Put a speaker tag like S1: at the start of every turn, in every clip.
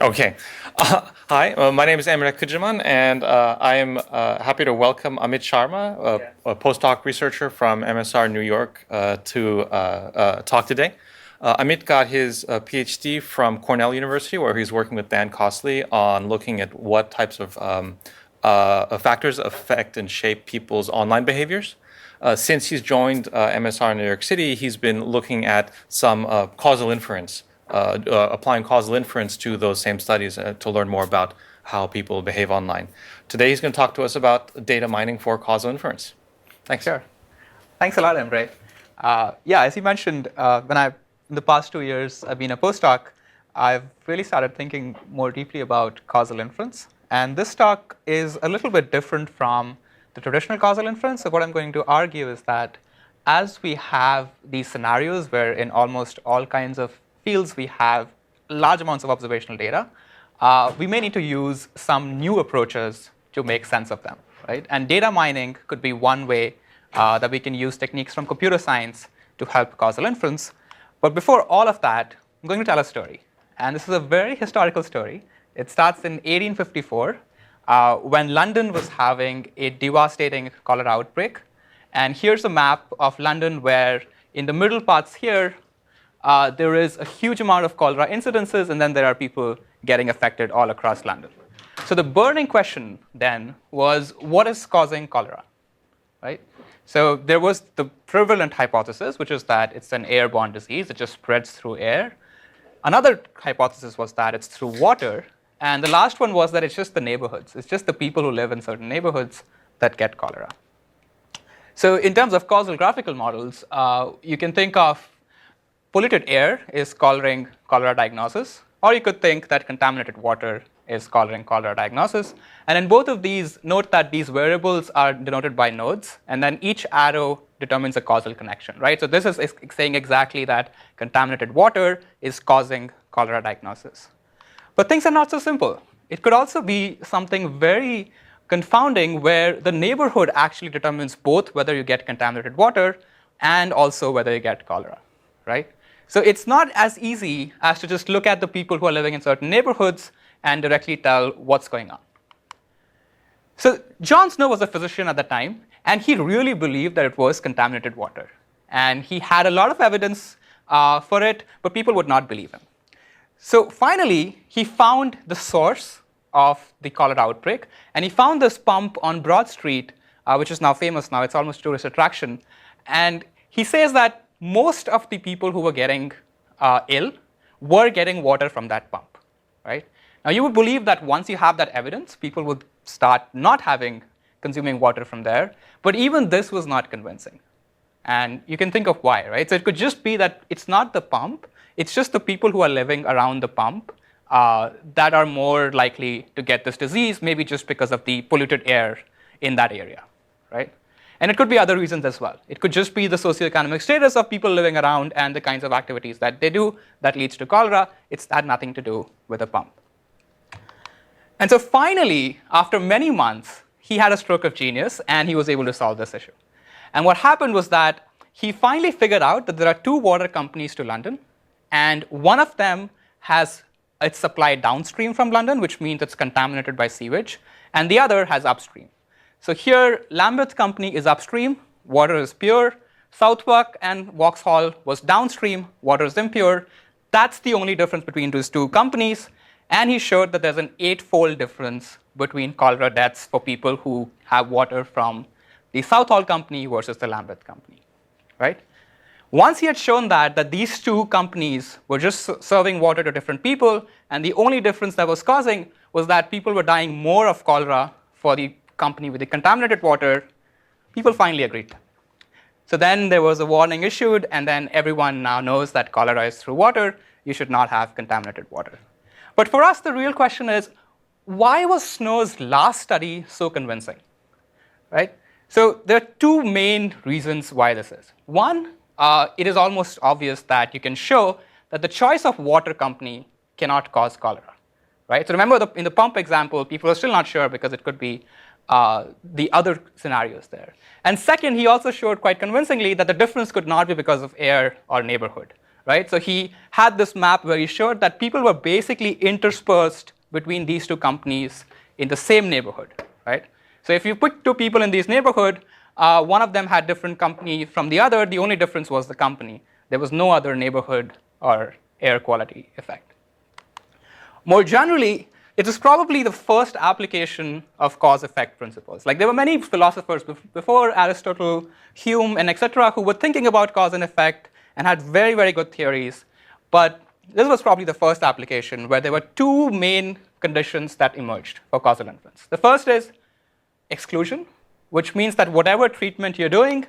S1: Okay. Hi, my name is Emre Kujiman, and I am happy to welcome Amit Sharma, a postdoc researcher from MSR New York, to talk today. Amit got his PhD from Cornell University, where he's working with Dan Costley on looking at what types of factors affect and shape people's online behaviors. Since he's joined MSR in New York City, he's been looking at some causal inference, applying causal inference to those same studies to learn more about how people behave online. Today he's going to talk to us about data mining for causal inference. Thanks.
S2: Sure. Thanks a lot, Emre. As you mentioned, in the past 2 years, I've been a postdoc, I've really started thinking more deeply about causal inference. And this talk is a little bit different from the traditional causal inference. So what I'm going to argue is that as we have these scenarios where in almost all kinds of fields we have large amounts of observational data, we may need to use some new approaches to make sense of them, right? And data mining could be one way that we can use techniques from computer science to help causal inference. But before all of that, I'm going to tell a story. And this is a very historical story. It starts in 1854 when London was having a devastating cholera outbreak. And here's a map of London where in the middle parts here, there is a huge amount of cholera incidences, and then there are people getting affected all across London. So the burning question then was, what is causing cholera, right? So there was the prevalent hypothesis, which is that it's an airborne disease. It just spreads through air. Another hypothesis was that it's through water. And the last one was that it's just the neighborhoods. It's just the people who live in certain neighborhoods that get cholera. So in terms of causal graphical models, you can think of polluted air is coloring cholera diagnosis, or you could think that contaminated water is coloring cholera diagnosis. And in both of these, note that these variables are denoted by nodes, and then each arrow determines a causal connection, right? So this is saying exactly that contaminated water is causing cholera diagnosis. But things are not so simple. It could also be something very confounding where the neighborhood actually determines both whether you get contaminated water and also whether you get cholera, right? So it's not as easy as to just look at the people who are living in certain neighborhoods and directly tell what's going on. So John Snow was a physician at the time, and he really believed that it was contaminated water. And he had a lot of evidence for it, but people would not believe him. So finally, he found the source of the cholera outbreak, and he found this pump on Broad Street, which is now famous now. It's almost a tourist attraction. And he says that most of the people who were getting ill were getting water from that pump, right? Now, you would believe that once you have that evidence, people would start not consuming water from there. But even this was not convincing. And you can think of why, right? So it could just be that it's not the pump. It's just the people who are living around the pump that are more likely to get this disease, maybe just because of the polluted air in that area, right? And it could be other reasons as well. It could just be the socioeconomic status of people living around and the kinds of activities that they do that leads to cholera. It's had nothing to do with a pump. And so finally, after many months, he had a stroke of genius, and he was able to solve this issue. And what happened was that he finally figured out that there are two water companies to London, and one of them has its supply downstream from London, which means it's contaminated by sewage, and the other has upstream. So here, Lambeth Company is upstream, water is pure. Southwark and Vauxhall was downstream, water is impure. That's the only difference between these two companies. And he showed that there's an 8-fold difference between cholera deaths for people who have water from the Southall Company versus the Lambeth Company, right? Once he had shown that these two companies were just serving water to different people, and the only difference that was causing was that people were dying more of cholera for the company with the contaminated water, people finally agreed. So then there was a warning issued, and then everyone now knows that cholera is through water. You should not have contaminated water. But for us, the real question is, why was Snow's last study so convincing, right? So there are two main reasons why this is. One, it is almost obvious that you can show that the choice of water company cannot cause cholera, right? So remember, in the pump example, people are still not sure because it could be the other scenarios there. And second, he also showed quite convincingly that the difference could not be because of air or neighborhood, right? So he had this map where he showed that people were basically interspersed between these two companies in the same neighborhood, right? So if you put two people in this neighborhood, one of them had different company from the other. The only difference was the company. There was no other neighborhood or air quality effect. More generally, it is probably the first application of cause-effect principles. Like there were many philosophers before Aristotle, Hume, and etc., who were thinking about cause and effect and had very, very good theories. But this was probably the first application where there were two main conditions that emerged for causal inference. The first is exclusion, which means that whatever treatment you're doing,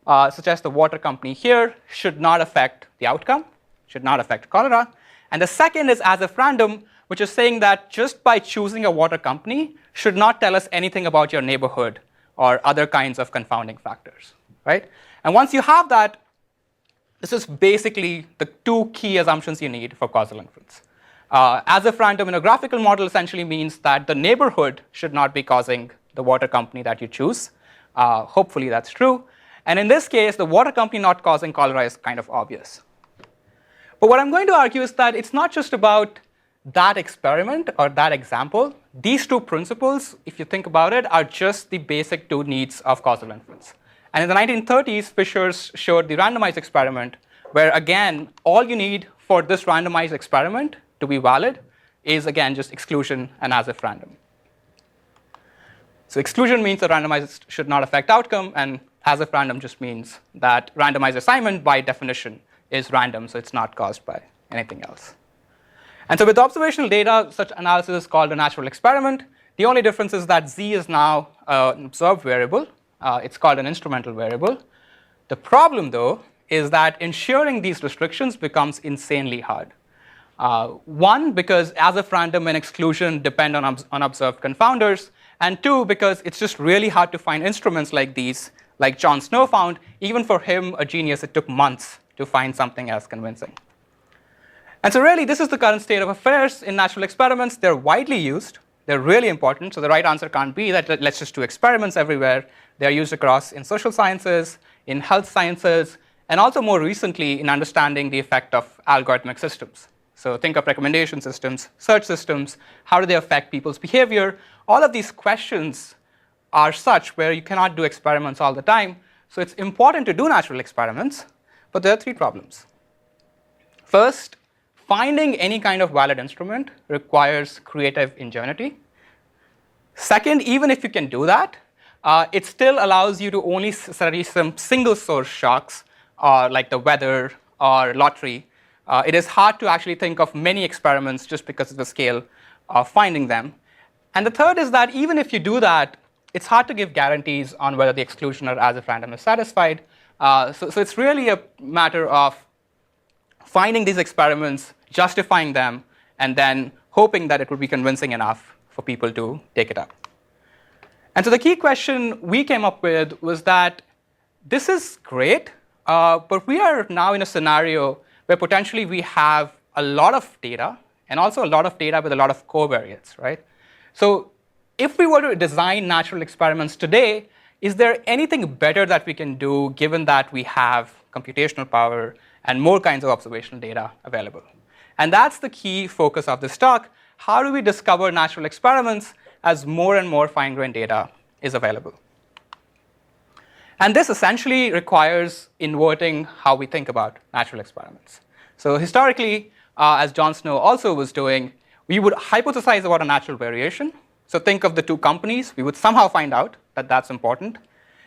S2: such as the water company here, should not affect the outcome, should not affect cholera. And the second is as-if-random, which is saying that just by choosing a water company should not tell us anything about your neighborhood or other kinds of confounding factors, right? And once you have that, this is basically the two key assumptions you need for causal inference. As-if-random in a graphical model essentially means that the neighborhood should not be causing the water company that you choose. Hopefully that's true. And in this case, the water company not causing cholera is kind of obvious. But what I'm going to argue is that it's not just about that experiment or that example. These two principles, if you think about it, are just the basic two needs of causal inference. And in the 1930s, Fishers showed the randomized experiment, where again, all you need for this randomized experiment to be valid is, again, just exclusion and as-if-random. So exclusion means that randomized should not affect outcome, and as-if-random just means that randomized assignment, by definition, is random, so it's not caused by anything else. And so with observational data, such analysis is called a natural experiment. The only difference is that Z is now an observed variable. It's called an instrumental variable. The problem, though, is that ensuring these restrictions becomes insanely hard. One, because as-if-random and exclusion depend on unobserved confounders, and two, because it's just really hard to find instruments like these, like John Snow found. Even for him, a genius, it took months to find something as convincing. And so really, this is the current state of affairs in natural experiments. They're widely used. They're really important. So the right answer can't be that let's just do experiments everywhere. They're used across in social sciences, in health sciences, and also more recently in understanding the effect of algorithmic systems. So think of recommendation systems, search systems. How do they affect people's behavior? All of these questions are such where you cannot do experiments all the time. So it's important to do natural experiments, but there are three problems. First, finding any kind of valid instrument requires creative ingenuity. Second, even if you can do that, it still allows you to only study some single source shocks, like the weather or lottery. It is hard to actually think of many experiments just because of the scale of finding them. And the third is that even if you do that, it's hard to give guarantees on whether the exclusion or as-if-random is satisfied. So it's really a matter of finding these experiments, justifying them, and then hoping that it would be convincing enough for people to take it up. And so the key question we came up with was that this is great, but we are now in a scenario where potentially we have a lot of data, and also a lot of data with a lot of covariates, right? So if we were to design natural experiments today, is there anything better that we can do given that we have computational power and more kinds of observational data available? And that's the key focus of this talk. How do we discover natural experiments as more and more fine-grained data is available? And this essentially requires inverting how we think about natural experiments. So historically, as John Snow also was doing, we would hypothesize about a natural variation. So think of the two companies. We would somehow find out that that's important.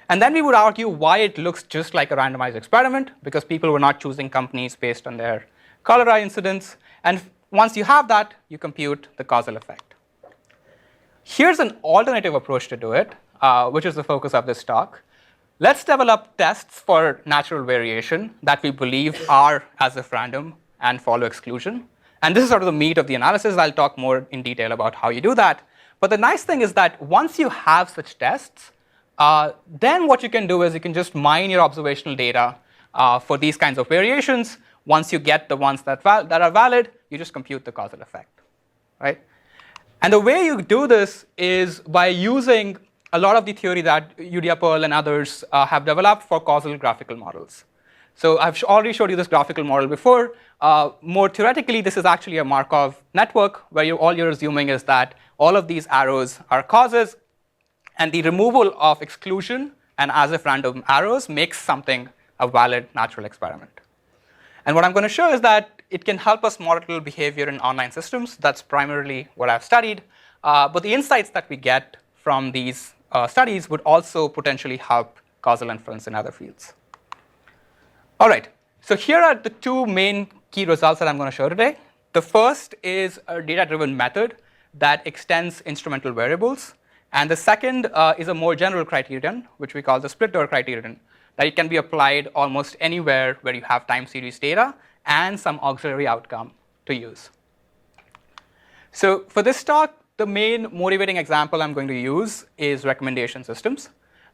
S2: And then we would argue why it looks just like a randomized experiment, because people were not choosing companies based on their cholera incidence. And once you have that, you compute the causal effect. Here's an alternative approach to do it, which is the focus of this talk. Let's develop tests for natural variation that we believe are as-if-random and follow exclusion. And this is sort of the meat of the analysis. I'll talk more in detail about how you do that. But the nice thing is that once you have such tests, then what you can do is you can just mine your observational data for these kinds of variations. Once you get the ones that are valid, you just compute the causal effect, right? And the way you do this is by using a lot of the theory that Julia Pearl and others have developed for causal graphical models. So I've already showed you this graphical model before. More theoretically, this is actually a Markov network where all you're assuming is that all of these arrows are causes, and the removal of exclusion and as-if-random arrows makes something a valid natural experiment. And what I'm going to show is that it can help us model behavior in online systems. That's primarily what I've studied. But the insights that we get from these studies would also potentially help causal inference in other fields. All right, so here are the two main key results that I'm going to show today. The first is a data-driven method that extends instrumental variables. And the second is a more general criterion, which we call the split door criterion, that it can be applied almost anywhere where you have time series data and some auxiliary outcome to use. So for this talk, the main motivating example I'm going to use is recommendation systems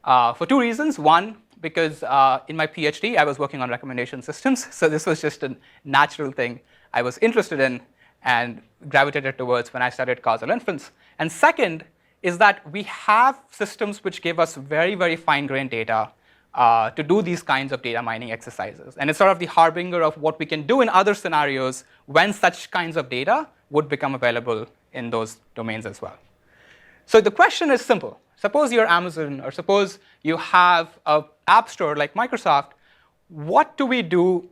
S2: for two reasons. One, because in my PhD, I was working on recommendation systems. So this was just a natural thing I was interested in and gravitated towards when I studied causal inference. And second is that we have systems which give us very, very fine-grained data to do these kinds of data mining exercises. And it's sort of the harbinger of what we can do in other scenarios when such kinds of data would become available in those domains as well. So the question is simple. Suppose you're Amazon, or suppose you have an app store like Microsoft. What do we do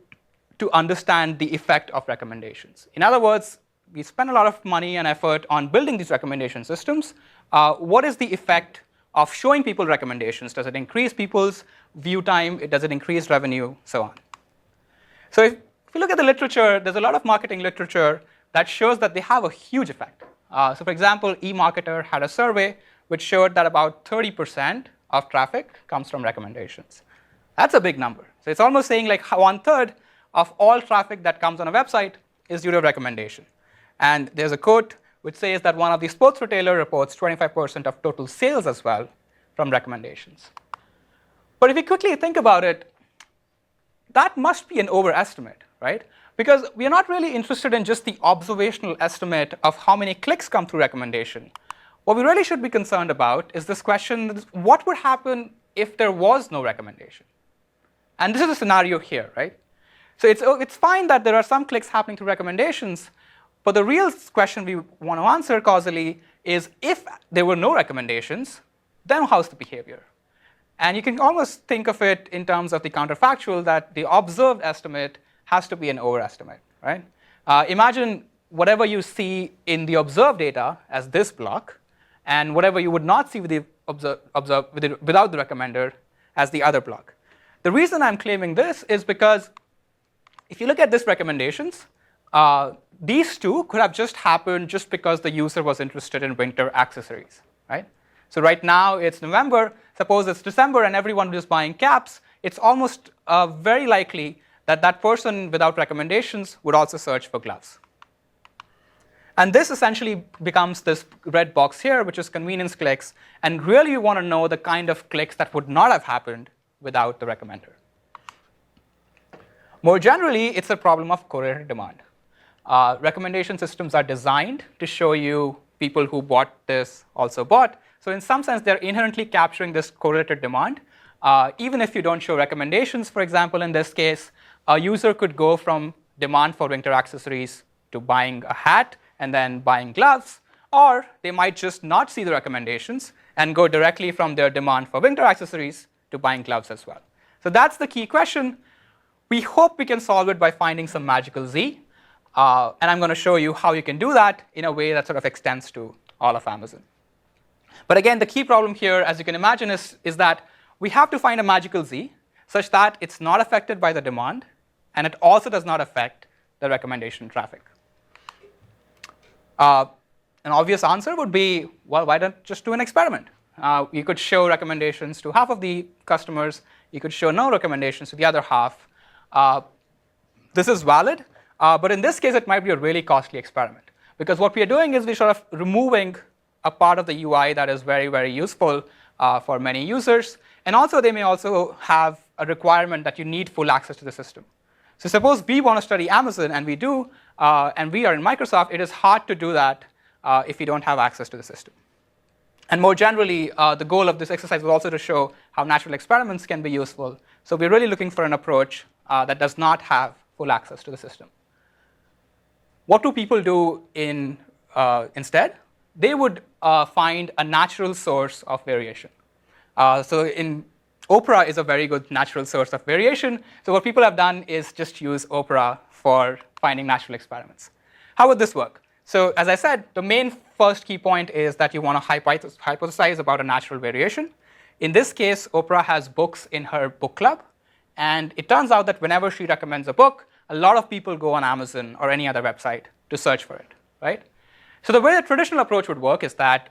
S2: to understand the effect of recommendations? In other words, we spend a lot of money and effort on building these recommendation systems. What is the effect of showing people recommendations? Does it increase people's view time? Does it increase revenue? So on. So if you look at the literature, there's a lot of marketing literature that shows that they have a huge effect. So for example, eMarketer had a survey which showed that about 30% of traffic comes from recommendations. That's a big number. So it's almost saying like 1/3 of all traffic that comes on a website is due to recommendation. And there's a quote which says that one of the sports retailers reports 25% of total sales as well from recommendations. But if you quickly think about it, that must be an overestimate, right? Because we are not really interested in just the observational estimate of how many clicks come through recommendation. What we really should be concerned about is this question: what would happen if there was no recommendation? And this is a scenario here, right? So it's fine that there are some clicks happening through recommendations, but the real question we want to answer causally is, if there were no recommendations, then how's the behavior? And you can almost think of it in terms of the counterfactual, that the observed estimate has to be an overestimate, right? Imagine whatever you see in the observed data as this block, and whatever you would not see with the without the recommender as the other block. The reason I'm claiming this is because if you look at this recommendations, these two could have just happened just because the user was interested in winter accessories, right? So right now it's November. Suppose it's December and everyone is buying caps. It's almost very likely that that person without recommendations would also search for gloves. And this essentially becomes this red box here, which is convenience clicks. And really you want to know the kind of clicks that would not have happened without the recommender. More generally, it's a problem of correlated demand. Recommendation systems are designed to show you people who bought this also bought. So in some sense, they're inherently capturing this correlated demand. Even if you don't show recommendations, for example, in this case, a user could go from demand for winter accessories to buying a hat and then buying gloves, or they might just not see the recommendations and go directly from their demand for winter accessories to buying gloves as well. So that's the key question. We hope we can solve it by finding some magical Z. And I'm going to show you how you can do that in a way that sort of extends to all of Amazon. But again, the key problem here, as you can imagine, is that we have to find a magical Z such that it's not affected by the demand, and it also does not affect the recommendation traffic. An obvious answer would be, well, why don't just do an experiment? You could show recommendations to half of the customers. You could show no recommendations to the other half. This is valid, but in this case, it might be a really costly experiment. Because what we are doing is we're sort of removing a part of the UI that is very, very useful for many users. And also, they may also have a requirement that you need full access to the system. So suppose we want to study Amazon, and we do, and we are in Microsoft. It is hard to do that if you don't have access to the system. And more generally, the goal of this exercise was also to show how natural experiments can be useful. So we're really looking for an approach that does not have full access to the system. What do people do instead? They would find a natural source of variation. So Oprah is a very good natural source of variation. So what people have done is just use Oprah for finding natural experiments. How would this work? So as I said, the main first key point is that you want to hypothesize about a natural variation. In this case, Oprah has books in her book club. And it turns out that whenever she recommends a book, a lot of people go on Amazon or any other website to search for it, right? So the way the traditional approach would work is that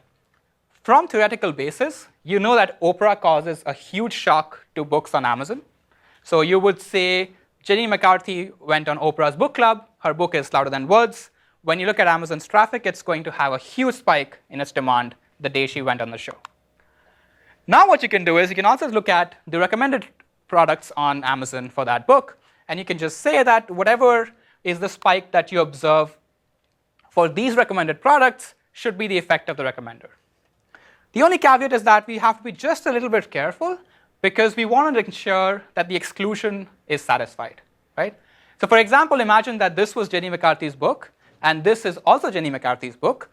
S2: from theoretical basis, you know that Oprah causes a huge shock to books on Amazon. So you would say Jenny McCarthy went on Oprah's book club. Her book is Louder Than Words. When you look at Amazon's traffic, it's going to have a huge spike in its demand the day she went on the show. Now what you can do is you can also look at the recommended products on Amazon for that book. And you can just say that whatever is the spike that you observe for these recommended products should be the effect of the recommender. The only caveat is that we have to be just a little bit careful because we want to ensure that the exclusion is satisfied, right? So for example, imagine that this was Jenny McCarthy's book, and this is also Jenny McCarthy's book.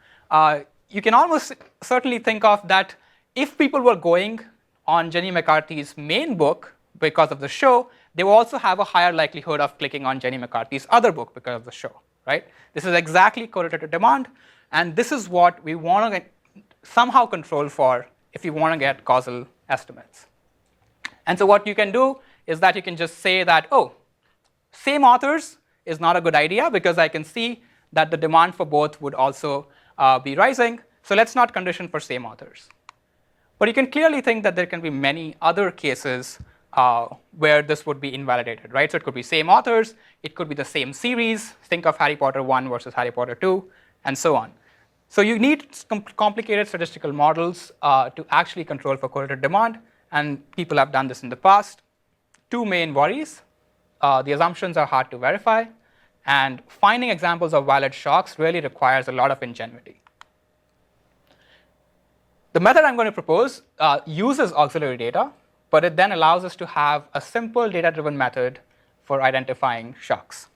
S2: You can almost certainly think of that if people were going on Jenny McCarthy's main book because of the show, they will also have a higher likelihood of clicking on Jenny McCarthy's other book because of the show, right? This is exactly correlated demand, and this is what we want to somehow control for if you want to get causal estimates. And so what you can do is that you can just say that, oh, same authors is not a good idea because I can see that the demand for both would also be rising. So let's not condition for same authors. But you can clearly think that there can be many other cases where this would be invalidated, right? So it could be same authors, it could be the same series. Think of Harry Potter 1 versus Harry Potter 2, and so on. So you need complicated statistical models to actually control for correlated demand, and people have done this in the past. Two main worries. The assumptions are hard to verify, and finding examples of valid shocks really requires a lot of ingenuity. The method I'm going to propose uses auxiliary data, but it then allows us to have a simple data-driven method for identifying shocks.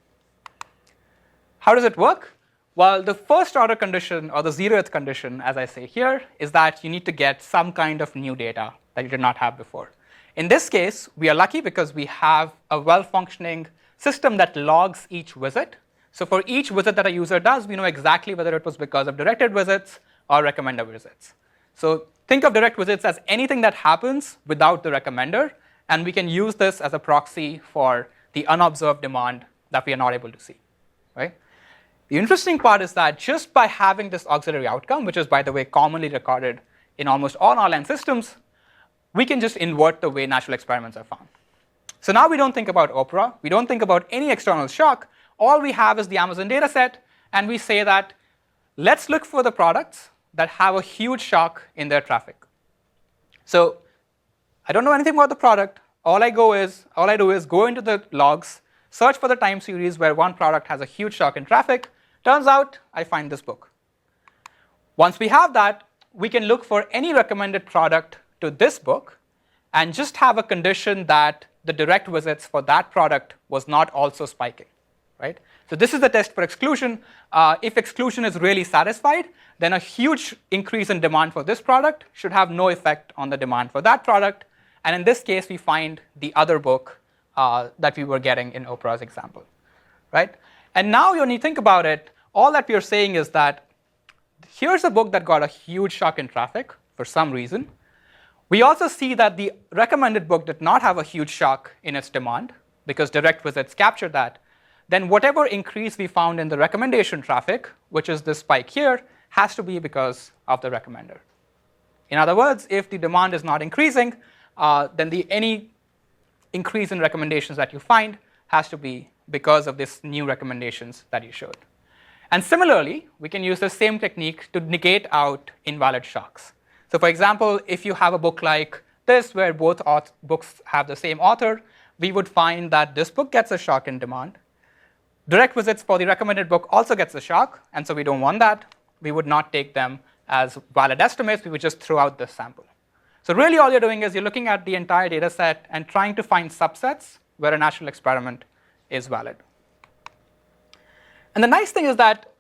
S2: How does it work? Well, the first order condition, or the 0th condition, as I say here, is that you need to get some kind of new data that you did not have before. In this case, we are lucky because we have a well-functioning system that logs each visit. So for each visit that a user does, we know exactly whether it was because of directed visits or recommender visits. So think of direct visits as anything that happens without the recommender, and we can use this as a proxy for the unobserved demand that we are not able to see, right? The interesting part is that just by having this auxiliary outcome, which is, by the way, commonly recorded in almost all online systems, we can just invert the way natural experiments are found. So now we don't think about Oprah. We don't think about any external shock. All we have is the Amazon dataset, and we say that let's look for the products that have a huge shock in their traffic. So I don't know anything about the product. All I do is go into the logs, search for the time series where one product has a huge shock in traffic. Turns out I find this book. Once we have that, we can look for any recommended product to this book and just have a condition that the direct visits for that product was not also spiking, right? So this is the test for exclusion. If exclusion is really satisfied, then a huge increase in demand for this product should have no effect on the demand for that product. And in this case, we find the other book that we were getting in Oprah's example, right? And now when you think about it, all that we are saying is that here's a book that got a huge shock in traffic for some reason. We also see that the recommended book did not have a huge shock in its demand because direct visits captured that. Then whatever increase we found in the recommendation traffic, which is this spike here, has to be because of the recommender. In other words, if the demand is not increasing, then any increase in recommendations that you find has to be because of this new recommendations that you showed. And similarly, we can use the same technique to negate out invalid shocks. So for example, if you have a book like this, where both books have the same author, we would find that this book gets a shock in demand. Direct visits for the recommended book also gets a shock, and so we don't want that. We would not take them as valid estimates. We would just throw out this sample. So really all you're doing is you're looking at the entire data set and trying to find subsets where a natural experiment is valid. And the nice thing is that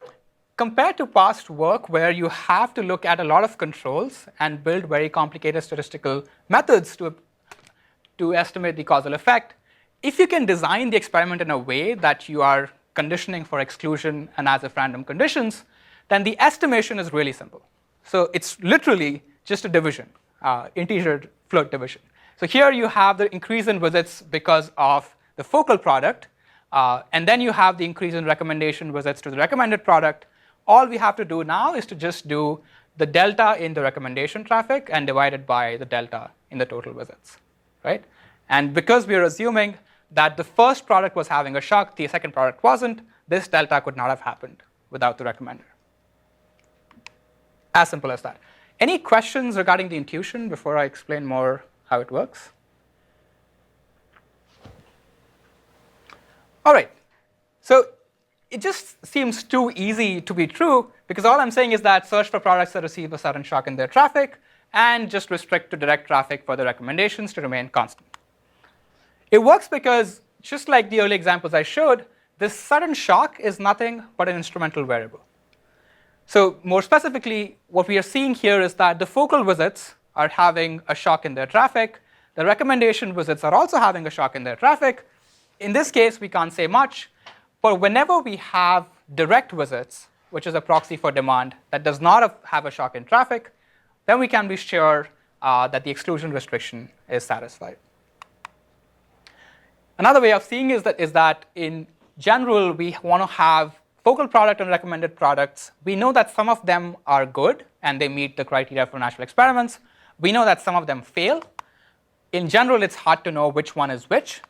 S2: compared to past work where you have to look at a lot of controls and build very complicated statistical methods to estimate the causal effect, if you can design the experiment in a way that you are conditioning for exclusion and as-if-random conditions, then the estimation is really simple. So it's literally just a division, integer float division. So here you have the increase in visits because of the focal product, and then you have the increase in recommendation visits to the recommended product. All we have to do now is to just do the delta in the recommendation traffic and divide it by the delta in the total visits, right? And because we are assuming that the first product was having a shock, the second product wasn't, this delta could not have happened without the recommender. As simple as that. Any questions regarding the intuition before I explain more how it works? All right. So it just seems too easy to be true, because all I'm saying is that search for products that receive a sudden shock in their traffic and just restrict to direct traffic for the recommendations to remain constant. It works because, just like the early examples I showed, this sudden shock is nothing but an instrumental variable. So more specifically, what we are seeing here is that the focal visits are having a shock in their traffic. The recommendation visits are also having a shock in their traffic. In this case, we can't say much. But whenever we have direct visits, which is a proxy for demand that does not have a shock in traffic, then we can be sure that the exclusion restriction is satisfied. Another way of seeing is that in general, we want to have focal product and recommended products. We know that some of them are good and they meet the criteria for natural experiments. We know that some of them fail. In general, it's hard to know which one is which.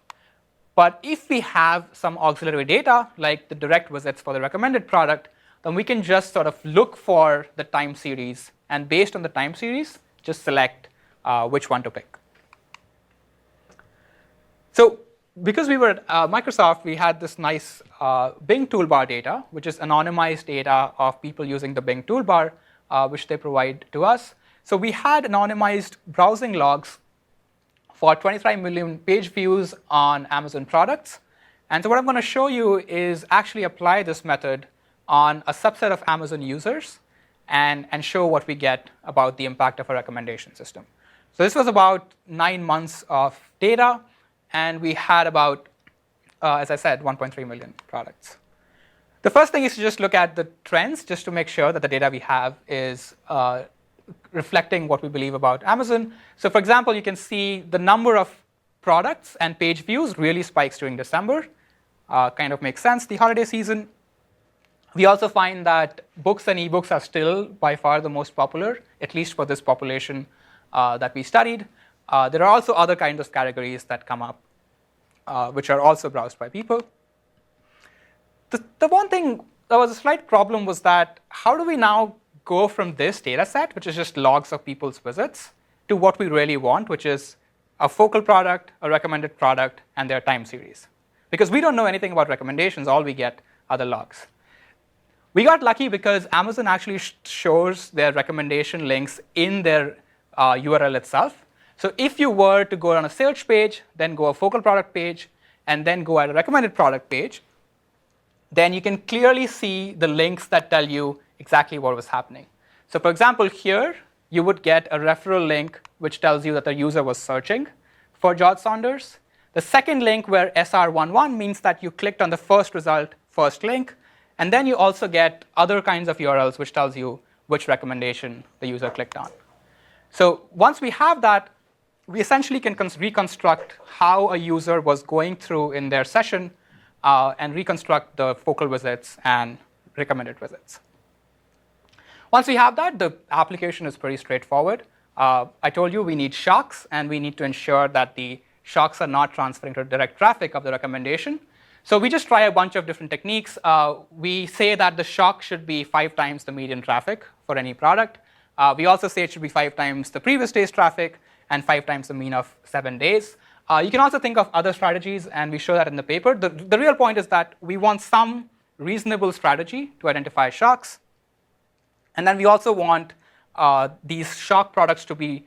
S2: But if we have some auxiliary data, like the direct visits for the recommended product, then we can just sort of look for the time series, and based on the time series, just select which one to pick. So because we were at Microsoft, we had this nice Bing toolbar data, which is anonymized data of people using the Bing toolbar, which they provide to us. So we had anonymized browsing logs for 25 million page views on Amazon products. And so what I'm going to show you is actually apply this method on a subset of Amazon users and show what we get about the impact of a recommendation system. So this was about 9 months of data, and we had about, as I said, 1.3 million products. The first thing is to just look at the trends, just to make sure that the data we have is reflecting what we believe about Amazon. So for example, you can see the number of products and page views really spikes during December. Kind of makes sense, the holiday season. We also find that books and ebooks are still by far the most popular, at least for this population that we studied. There are also other kinds of categories that come up, which are also browsed by people. The one thing that was a slight problem was that how do we now go from this data set, which is just logs of people's visits, to what we really want, which is a focal product, a recommended product, and their time series. Because we don't know anything about recommendations, all we get are the logs. We got lucky because Amazon actually shows their recommendation links in their URL itself. So if you were to go on a search page, then go a focal product page, and then go at a recommended product page, then you can clearly see the links that tell you exactly what was happening. So for example, here, you would get a referral link which tells you that the user was searching for George Saunders. The second link, where SR11, means that you clicked on the first result, first link. And then you also get other kinds of URLs which tells you which recommendation the user clicked on. So once we have that, we essentially can reconstruct how a user was going through in their session and reconstruct the focal visits and recommended visits. Once we have that, the application is pretty straightforward. I told you we need shocks, and we need to ensure that the shocks are not transferring to direct traffic of the recommendation. So we just try a bunch of different techniques. We say that the shock should be 5 times the median traffic for any product. We also say it should be 5 times the previous day's traffic and 5 times the mean of 7 days. You can also think of other strategies, and we show that in the paper. The real point is that we want some reasonable strategy to identify shocks. And then we also want these shock products to be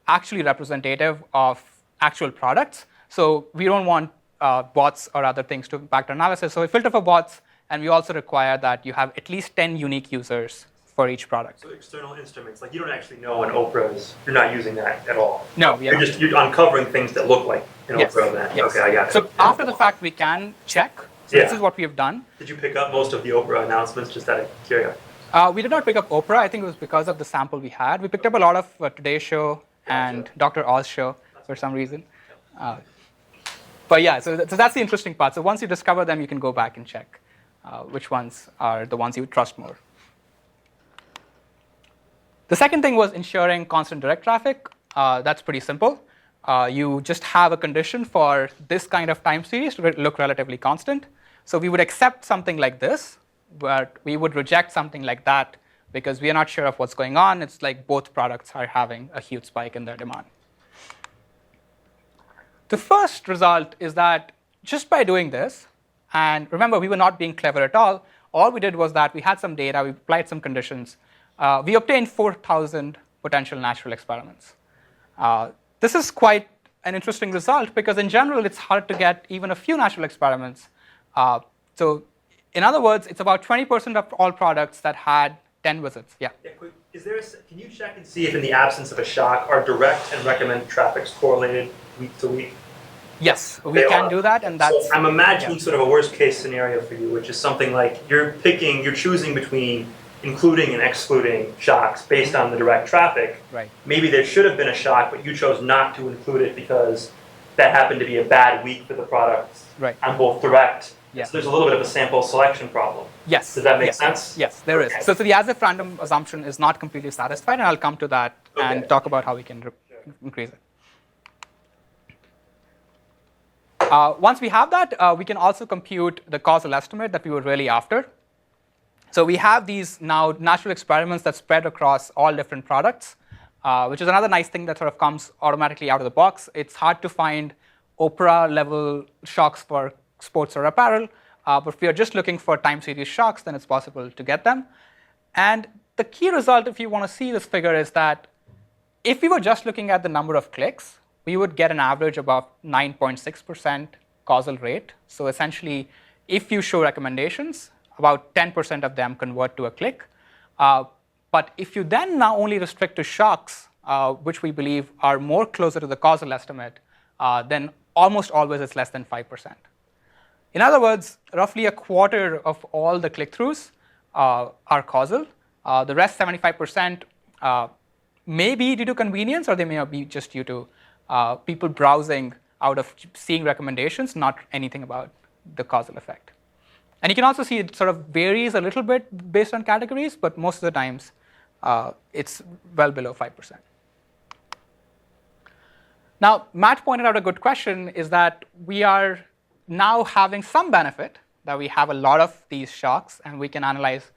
S2: actually representative of actual products. So we don't want bots or other things to impact our analysis. So we filter for bots, and we also require that you have at least 10 unique users for each product.
S3: So external instruments, like you don't actually know an Oprah is, you're not using that at all.
S2: No,
S3: you're uncovering things that look like an Oprah event.
S2: Yes.
S3: Okay, I got it.
S2: So after the fact, we can check. So this is what we have done.
S3: Did you pick up most of the Oprah announcements, just out of curiosity?
S2: We did not pick up Oprah. I think it was because of the sample we had. We picked up a lot of Today's Show and Dr. Oz show for some reason. But yeah, so that's the interesting part. So once you discover them, you can go back and check which ones are the ones you would trust more. The second thing was ensuring constant direct traffic. That's pretty simple. You just have a condition for this kind of time series to look relatively constant. So we would accept something like this, but we would reject something like that because we are not sure of what's going on. It's like both products are having a huge spike in their demand. The first result is that just by doing this, and remember, we were not being clever at all we did was that we had some data, we applied some conditions, we obtained 4,000 potential natural experiments. This is quite an interesting result because in general, it's hard to get even a few natural experiments. So in other words, it's about 20% of all products that had 10 visits. Yeah.
S3: Can you check and see if in the absence of a shock, are direct and recommended traffics correlated week to week?
S2: Yes, we can do that, and that's.
S3: So I'm imagining sort of a worst case scenario for you, which is something like you're choosing between including and excluding shocks based on the direct traffic.
S2: Right.
S3: Maybe there should have been a shock, but you chose not to include it because that happened to be a bad week for the products on both direct.
S2: Yeah.
S3: So there's a little bit of a sample selection problem.
S2: Yes.
S3: Does that make sense?
S2: Yes, there is. So the as-if-random assumption is not completely satisfied, and I'll come to that and talk about how we can increase it. Once we have that, we can also compute the causal estimate that we were really after. So we have these now natural experiments that spread across all different products, which is another nice thing that sort of comes automatically out of the box. It's hard to find Oprah-level shocks for sports or apparel, but if we are just looking for time series shocks, then it's possible to get them. And the key result, if you want to see this figure, is that if we were just looking at the number of clicks, we would get an average about 9.6% causal rate. So essentially, if you show recommendations, about 10% of them convert to a click. But if you then now only restrict to shocks, which we believe are more closer to the causal estimate, then almost always it's less than 5%. In other words, roughly a quarter of all the click-throughs are causal. The rest, 75%, may be due to convenience, or they may be just due to people browsing out of seeing recommendations, not anything about the causal effect. And you can also see it sort of varies a little bit based on categories, but most of the times it's well below 5%. Now, Matt pointed out a good question, is that we are now having some benefit, that we have a lot of these shocks, and we can analyze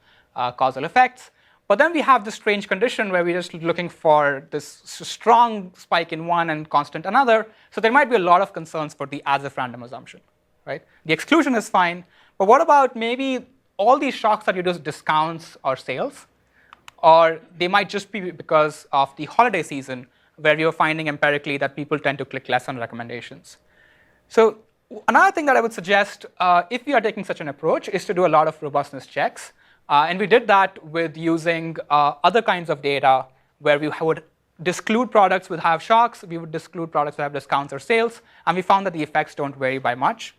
S2: causal effects. But then we have this strange condition where we're just looking for this strong spike in one and constant another. So there might be a lot of concerns for the as-if-random assumption, right? The exclusion is fine, but what about maybe all these shocks are due to discounts or sales? Or they might just be because of the holiday season, where we are finding empirically that people tend to click less on recommendations. So another thing that I would suggest, if we are taking such an approach, is to do a lot of robustness checks. And we did that with using other kinds of data where we would disclude products that have shocks, we would disclude products that have discounts or sales, and we found that the effects don't vary by much.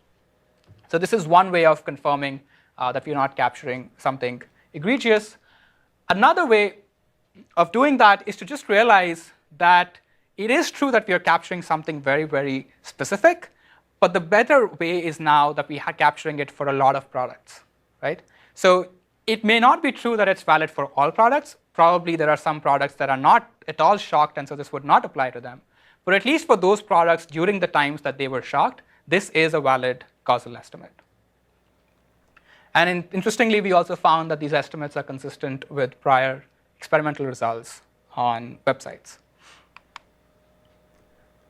S2: So this is one way of confirming that we're not capturing something egregious. Another way of doing that is to just realize that it is true that we are capturing something very, very specific, but the better way is now that we are capturing it for a lot of products, right? So it may not be true that it's valid for all products. Probably there are some products that are not at all shocked, and so this would not apply to them. But at least for those products during the times that they were shocked, this is a valid causal estimate. And interestingly, we also found that these estimates are consistent with prior experimental results on websites.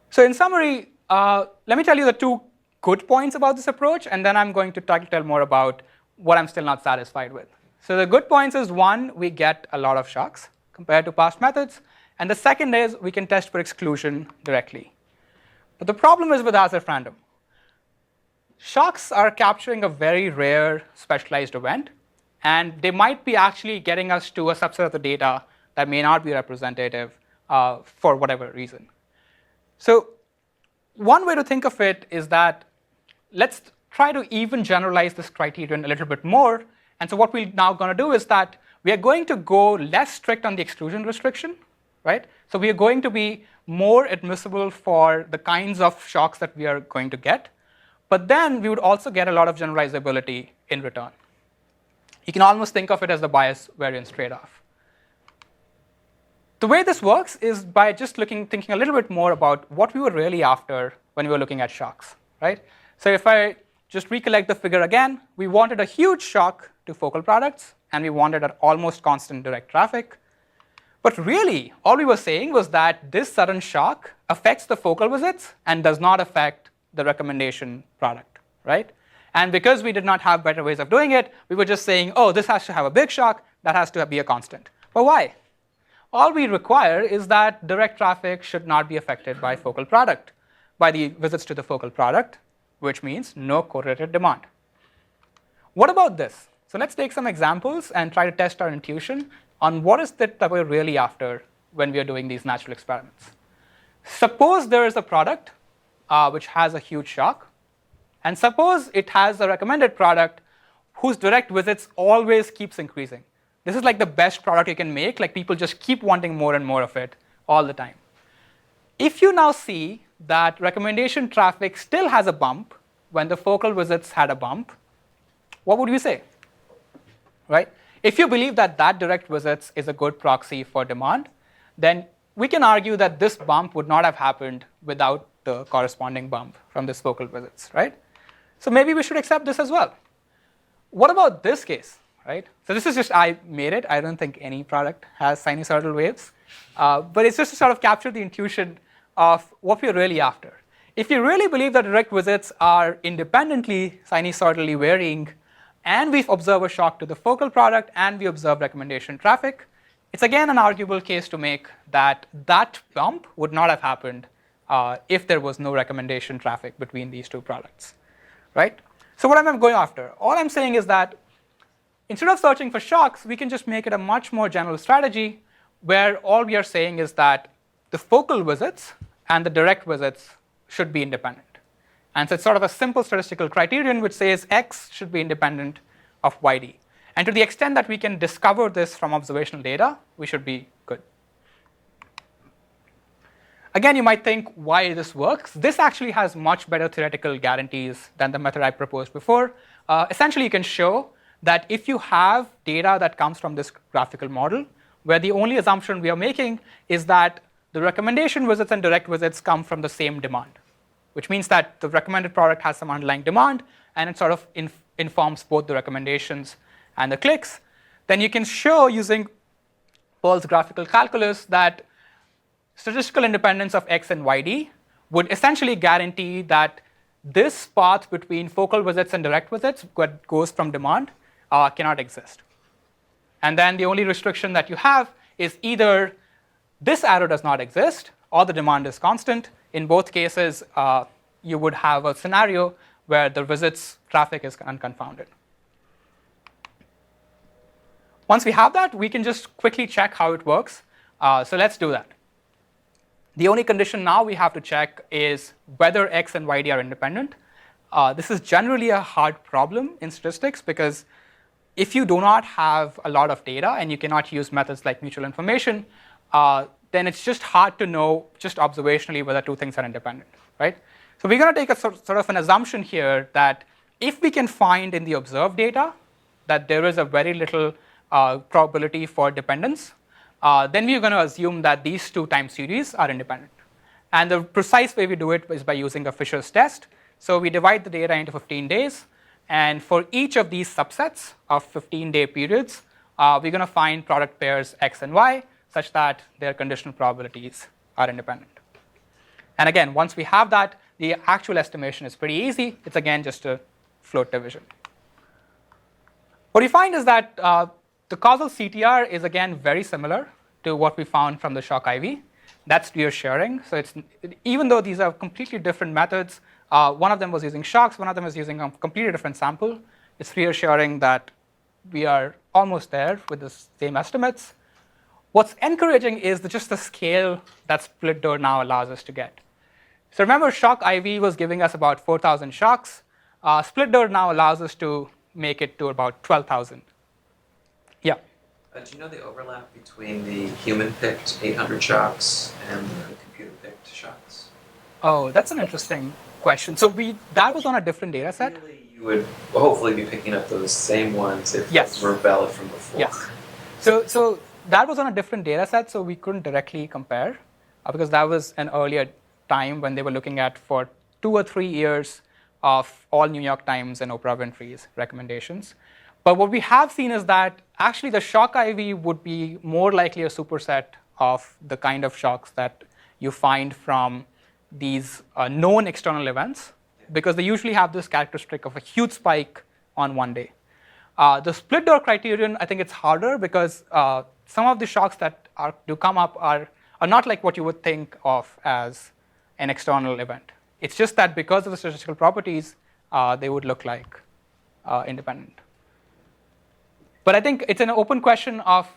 S2: So in summary, let me tell you the two good points about this approach, and then I'm going to tell more about what I'm still not satisfied with. So the good points is, one, we get a lot of shocks compared to past methods. And the second is we can test for exclusion directly. But the problem is with as-if-random. Shocks are capturing a very rare specialized event, and they might be actually getting us to a subset of the data that may not be representative for whatever reason. So one way to think of it is that let's try to even generalize this criterion a little bit more. And so what we're now going to do is that we are going to go less strict on the exclusion restriction, right? So we are going to be more admissible for the kinds of shocks that we are going to get. But then we would also get a lot of generalizability in return. You can almost think of it as the bias variance trade-off. The way this works is by just thinking a little bit more about what we were really after when we were looking at shocks, right? So if I just recollect the figure again, we wanted a huge shock to focal products, and we wanted an almost constant direct traffic. But really, all we were saying was that this sudden shock affects the focal visits and does not affect the recommendation product, right? And because we did not have better ways of doing it, we were just saying, oh, this has to have a big shock, that has to be a constant. But why? All we require is that direct traffic should not be affected by focal product, by the visits to the focal product, which means no correlated demand. What about this? So let's take some examples and try to test our intuition on what is it that we're really after when we are doing these natural experiments. Suppose there is a product which has a huge shock, and suppose it has a recommended product whose direct visits always keeps increasing. This is like the best product you can make, like people just keep wanting more and more of it all the time. If you now see that recommendation traffic still has a bump when the focal visits had a bump, what would you say? Right? If you believe that that direct visits is a good proxy for demand, then we can argue that this bump would not have happened without the corresponding bump from this focal visits, right? So maybe we should accept this as well. What about this case, right? So this is just, I made it. I don't think any product has sinusoidal waves. But it's just to sort of capture the intuition of what we're really after. If you really believe that direct visits are independently sinusoidally varying, and we observe a shock to the focal product, and we observe recommendation traffic, it's again an arguable case to make that that bump would not have happened if there was no recommendation traffic between these two products, right? So what am I going after? All I'm saying is that instead of searching for shocks, we can just make it a much more general strategy where all we are saying is that the focal visits and the direct visits should be independent. And so it's sort of a simple statistical criterion which says X should be independent of YD. And to the extent that we can discover this from observational data, we should be good. Again, you might think why this works. This actually has much better theoretical guarantees than the method I proposed before. Essentially, you can show that if you have data that comes from this graphical model, where the only assumption we are making is that the recommendation visits and direct visits come from the same demand, which means that the recommended product has some underlying demand, and it sort of informs both the recommendations and the clicks, then you can show using Pearl's graphical calculus that statistical independence of X and YD would essentially guarantee that this path between focal visits and direct visits, what goes from demand, cannot exist. And then the only restriction that you have is either this arrow does not exist or the demand is constant. In both cases, you would have a scenario where the visits traffic is unconfounded. Once we have that, we can just quickly check how it works. So let's do that. The only condition now we have to check is whether X and YD are independent. This is generally a hard problem in statistics because if you do not have a lot of data and you cannot use methods like mutual information, then it's just hard to know just observationally whether two things are independent, right? So we're going to take a sort of an assumption here that if we can find in the observed data that there is a very little probability for dependence, then we're going to assume that these two time series are independent. And the precise way we do it is by using a Fisher's test. So we divide the data into 15 days. And for each of these subsets of 15-day periods, we're going to find product pairs X and Y such that their conditional probabilities are independent. And again, once we have that, the actual estimation is pretty easy. It's again just a float division. What we find is that the causal CTR is again very similar to what we found from the shock IV. That's reassuring. So even though these are completely different methods, one of them was using shocks, one of them was using a completely different sample. It's reassuring that we are almost there with the same estimates. What's encouraging is just the scale that split door now allows us to get. So remember, shock IV was giving us about 4,000 shocks. Split door now allows us to make it to about 12,000. Yeah?
S4: Do you know the overlap between the human-picked 800 shocks and the computer-picked shocks?
S2: Oh, that's an interesting question. So that was on a different data set.
S4: Really, you would hopefully be picking up those same ones if those were valid from before.
S2: Yes. So that was on a different data set, so we couldn't directly compare because that was an earlier time when they were looking at for 2 or 3 years of all New York Times and Oprah Winfrey's recommendations. But what we have seen is that actually the shock IV would be more likely a superset of the kind of shocks that you find from these known external events, because they usually have this characteristic of a huge spike on one day. The split door criterion, I think it's harder because some of the shocks that do come up are not like what you would think of as an external event. It's just that because of the statistical properties, they would look like independent. But I think it's an open question of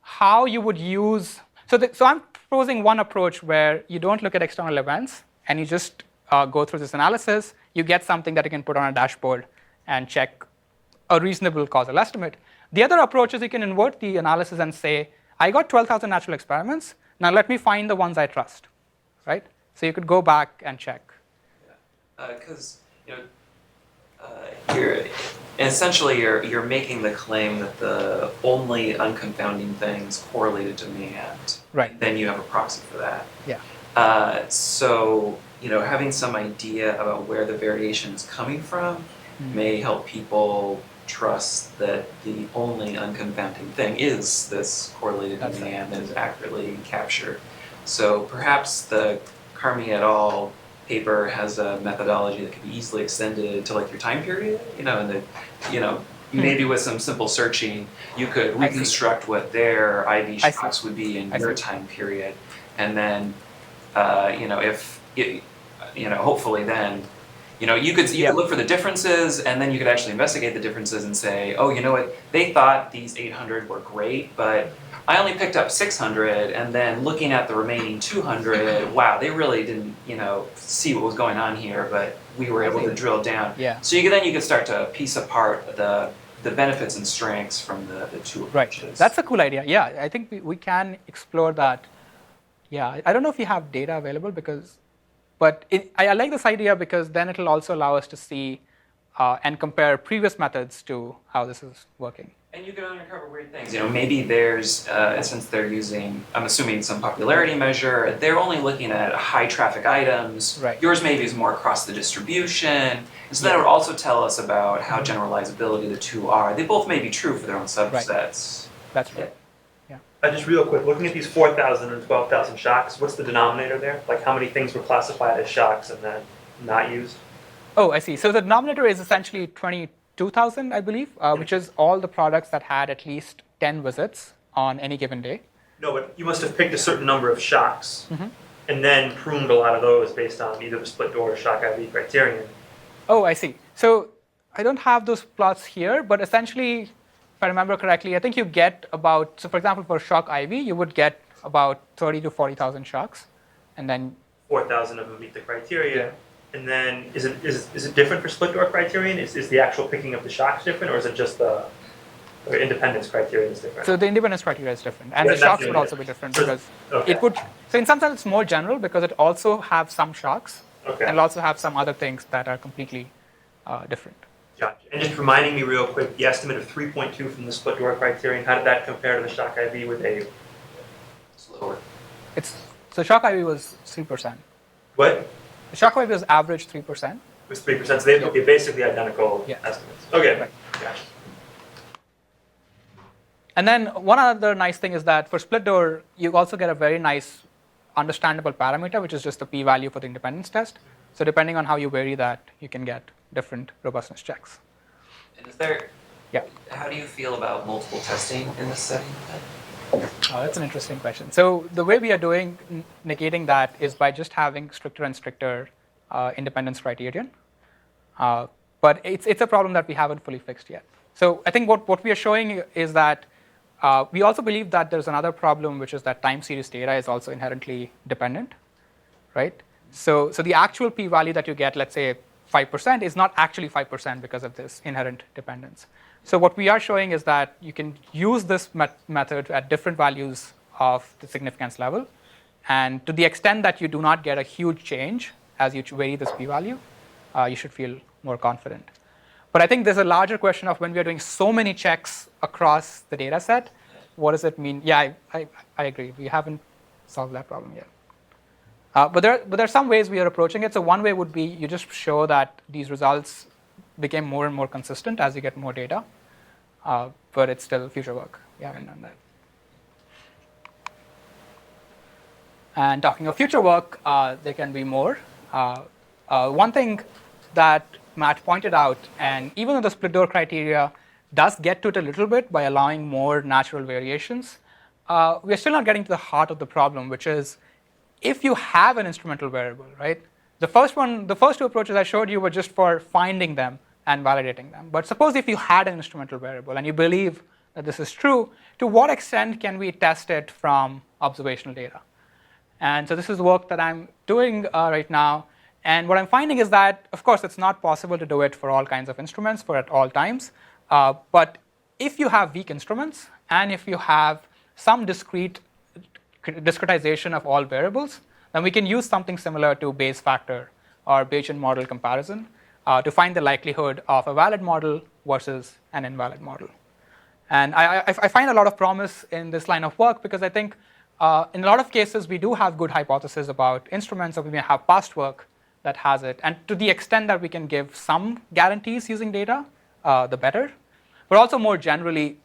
S2: how you would use. So I'm proposing one approach where you don't look at external events and you just go through this analysis. You get something that you can put on a dashboard and check a reasonable causal estimate. The other approach is you can invert the analysis and say, I got 12,000 natural experiments. Now let me find the ones I trust, right? So you could go back and check.
S4: Because you're making the claim that the only unconfounding things correlated to demand.
S2: Right.
S4: Then you have a proxy for that.
S2: Yeah.
S4: So having some idea about where the variation is coming from may help people trust that the only unconfounding thing is this correlated demand that is accurately captured. So perhaps the Carmi et al. Paper has a methodology that can be easily extended to like your time period, and maybe with some simple searching, you could reconstruct what their IV shocks would be in your time period, and then, hopefully then, you could look for the differences, and then you could actually investigate the differences and say, oh, you know what, they thought these 800 were great, but I only picked up 600, and then looking at the remaining 200, wow, they really didn't, see what was going on here, but we were able to drill down.
S2: Yeah.
S4: So you could start to piece apart the benefits and strengths from the two approaches.
S2: Right. That's a cool idea. Yeah, I think we can explore that. Yeah, I don't know if you have data available but I like this idea because then it'll also allow us to see and compare previous methods to how this is working.
S4: And you can uncover weird things. Maybe there's, since they're using, I'm assuming, some popularity measure, they're only looking at high traffic items.
S2: Right.
S4: Yours maybe is more across the distribution. And so that would also tell us about how generalizability the two are. They both may be true for their own subsets.
S2: Right. That's right. Yeah.
S3: Just real quick, looking at these 4,000 and 12,000 shocks, what's the denominator there? Like how many things were classified as shocks and then not used?
S2: Oh, I see. So the denominator is essentially 22,000, I believe, which is all the products that had at least 10 visits on any given day.
S3: No, but you must have picked a certain number of shocks and then pruned a lot of those based on either the split door or shock IV criterion.
S2: Oh, I see. So I don't have those plots here, but essentially, if I remember correctly, I think you get about, so for example, for shock IV, you would get about 30 to 40,000 shocks, and then
S3: 4,000 of them meet the criteria. Yeah. And then is it different for split door criterion? Is the actual picking of the shocks different, or is it just the independence criterion is different?
S2: So the independence criteria is different, and the shocks would also be different because it would. So in some sense, it's more general because it also have some shocks, and it'll also have some other things that are completely different.
S3: Gotcha. And just reminding me real quick, the estimate of 3.2 from the split door criterion, how did that compare to the shock IV? Were they
S4: slower?
S2: So shock IV was 3%.
S3: What?
S2: The shock IV was average 3%. It
S3: was 3%, so they would be basically identical estimates. Okay,
S2: right.
S3: Gotcha.
S2: And then one other nice thing is that for split door, you also get a very nice understandable parameter, which is just the p-value for the independence test. So depending on how you vary that, you can get different robustness checks.
S4: And how do you feel about multiple testing in this setting?
S2: That's an interesting question. So the way we are doing negating that is by just having stricter and stricter independence criterion. But it's a problem that we haven't fully fixed yet. So I think what we are showing is that we also believe that there's another problem, which is that time series data is also inherently dependent, right? So the actual p-value that you get, let's say 5%, is not actually 5% because of this inherent dependence. So what we are showing is that you can use this method at different values of the significance level. And to the extent that you do not get a huge change as you vary this p-value, you should feel more confident. But I think there's a larger question of when we are doing so many checks across the data set, what does it mean? Yeah, I agree. We haven't solved that problem yet. But there are some ways we are approaching it. So one way would be you just show that these results became more and more consistent as you get more data. But it's still future work. We haven't done that. And talking of future work, there can be more. One thing that Matt pointed out, and even though the split door criteria does get to it a little bit by allowing more natural variations, we're still not getting to the heart of the problem, which is if you have an instrumental variable, right? The first two approaches I showed you were just for finding them and validating them. But suppose if you had an instrumental variable and you believe that this is true, to what extent can we test it from observational data? And so this is work that I'm doing right now. And what I'm finding is that, of course, it's not possible to do it for all kinds of instruments for at all times. But if you have weak instruments, and if you have some discretization of all variables, then we can use something similar to Bayes factor or Bayesian model comparison to find the likelihood of a valid model versus an invalid model. And I find a lot of promise in this line of work because I think in a lot of cases we do have good hypotheses about instruments, or we may have past work that has it. And to the extent that we can give some guarantees using data, the better. But also more generally,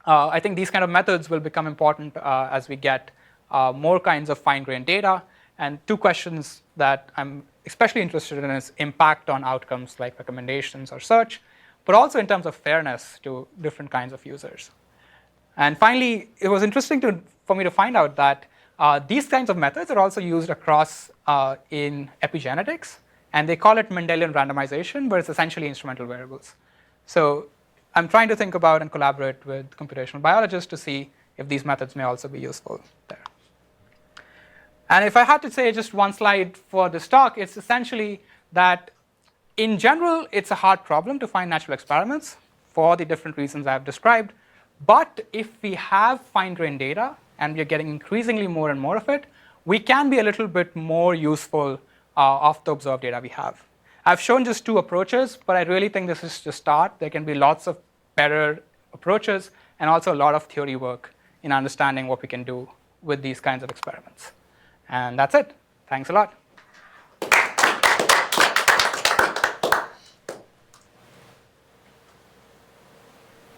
S2: I think these kind of methods will become important as we get more kinds of fine-grained data. And two questions that I'm especially interested in is impact on outcomes like recommendations or search, but also in terms of fairness to different kinds of users. And finally, it was interesting for me to find out that these kinds of methods are also used across in epigenetics, and they call it Mendelian randomization, but it's essentially instrumental variables. So I'm trying to think about and collaborate with computational biologists to see if these methods may also be useful there. And if I had to say just one slide for this talk, it's essentially that in general, it's a hard problem to find natural experiments for the different reasons I've described. But if we have fine-grained data, and we are getting increasingly more and more of it, we can be a little bit more useful of the observed data we have. I've shown just two approaches, but I really think this is the start. There can be lots of better approaches and also a lot of theory work in understanding what we can do with these kinds of experiments. And that's it. Thanks a lot.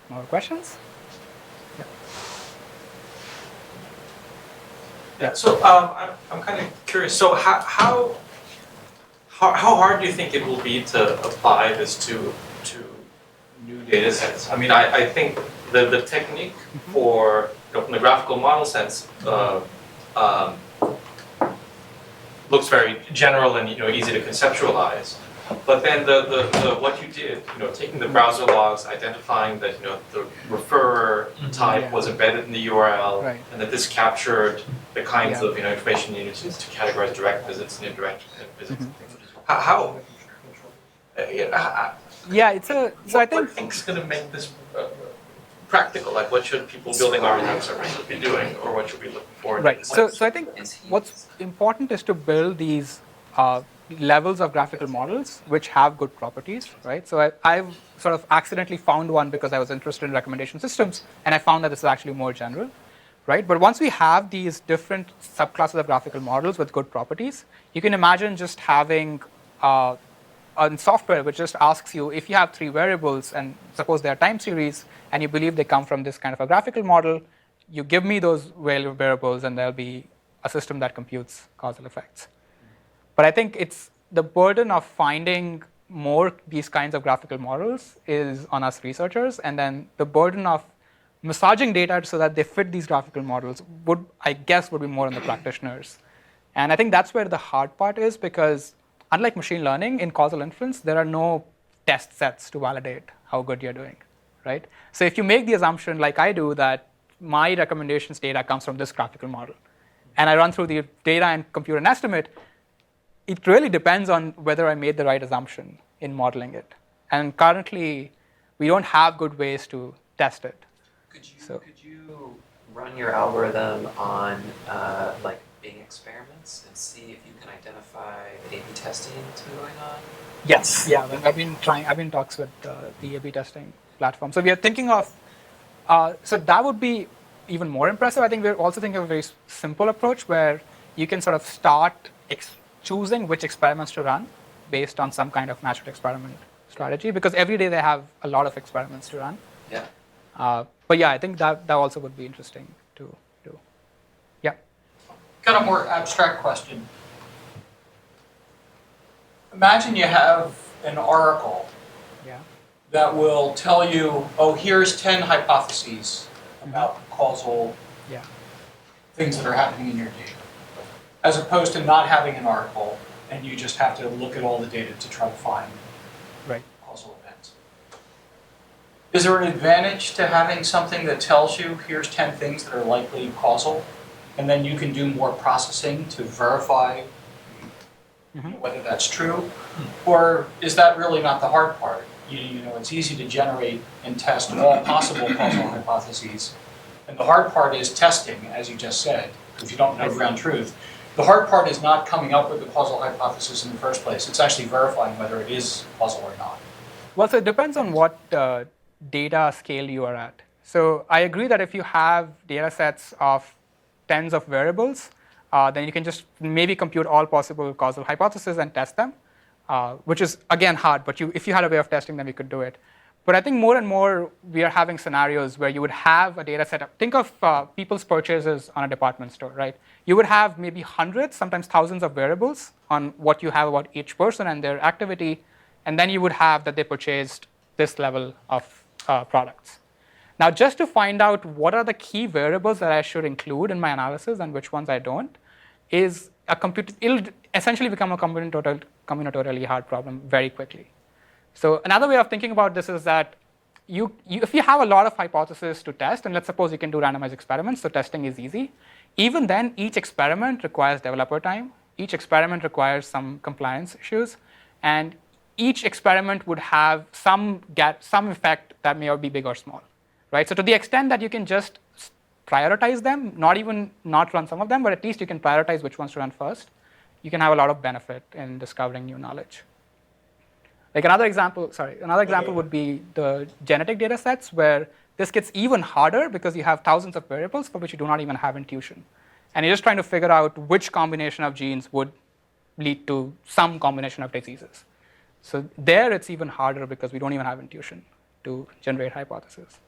S2: More questions?
S1: Yeah, so I'm kind of curious. So how hard do you think it will be to apply this to new data sets? I mean, I think the technique for, from the graphical model sense, looks very general and easy to conceptualize. But then the what you did, taking the browser logs, identifying that the referrer type was embedded in the URL,
S2: Right.
S1: and that this captured the kinds of information you needed to categorize direct visits and indirect visits. And things. How?
S2: Yeah, it's a. So I
S1: What
S2: think.
S1: do you think's going to make this practical? Like, what should people building RNN servers be doing, or what should we look forward to?
S2: Right. So I think what's important is to build these levels of graphical models which have good properties, right? So I've sort of accidentally found one because I was interested in recommendation systems, and I found that this is actually more general, right? But once we have these different subclasses of graphical models with good properties, you can imagine just having a software which just asks you if you have three variables, and suppose they are time series, and you believe they come from this kind of a graphical model, you give me those variables, and there'll be a system that computes causal effects. But I think it's the burden of finding more these kinds of graphical models is on us researchers, and then the burden of massaging data so that they fit these graphical models would, I guess, would be more on the practitioners. And I think that's where the hard part is, because unlike machine learning, in causal inference, there are no test sets to validate how good you're doing, right? So if you make the assumption, like I do, that my recommendations data comes from this graphical model, and I run through the data and compute an estimate, it really depends on whether I made the right assumption in modeling it. And currently, we don't have good ways to test it.
S4: Could you run your algorithm on like Bing experiments and see if you can identify A/B testing to be going on?
S2: Yes. Yeah. I've been in talks with the A/B testing platform. So we are thinking of. So that would be even more impressive. I think we're also thinking of a very simple approach where you can sort of start choosing which experiments to run based on some kind of natural experiment strategy, because every day they have a lot of experiments to run.
S4: Yeah.
S2: But yeah, I think that also would be interesting to do. Yeah.
S5: Kind of more abstract question. Imagine you have an oracle that will tell you, oh, here's 10 hypotheses about causal things that are happening in your data, as opposed to not having an oracle and you just have to look at all the data to try to find causal events. Is there an advantage to having something that tells you, here's 10 things that are likely causal, and then you can do more processing to verify whether that's true? Or is that really not the hard part? You know, it's easy to generate and test all possible causal hypotheses. And the hard part is testing, as you just said, if you don't know ground truth. The hard part is not coming up with the causal hypothesis in the first place. It's actually verifying whether it is causal or not.
S2: Well, so it depends on what data scale you are at. So I agree that if you have data sets of tens of variables, then you can just maybe compute all possible causal hypotheses and test them, which is, again, hard. But if you had a way of testing them, you could do it. But I think more and more we are having scenarios where you would have a data set. Think of people's purchases on a department store, right? You would have maybe hundreds, sometimes thousands of variables on what you have about each person and their activity. And then you would have that they purchased this level of products. Now, just to find out what are the key variables that I should include in my analysis and which ones I don't, it'll essentially become a combinatorially hard problem very quickly. So another way of thinking about this is that if you have a lot of hypotheses to test, and let's suppose you can do randomized experiments, so testing is easy, even then each experiment requires developer time, each experiment requires some compliance issues, and each experiment would have some effect that may be big or small, right? So to the extent that you can just prioritize them, not run some of them, but at least you can prioritize which ones to run first, you can have a lot of benefit in discovering new knowledge. Like another example would be the genetic data sets, where this gets even harder because you have thousands of variables for which you do not even have intuition. And you're just trying to figure out which combination of genes would lead to some combination of diseases. So there it's even harder because we don't even have intuition to generate hypotheses.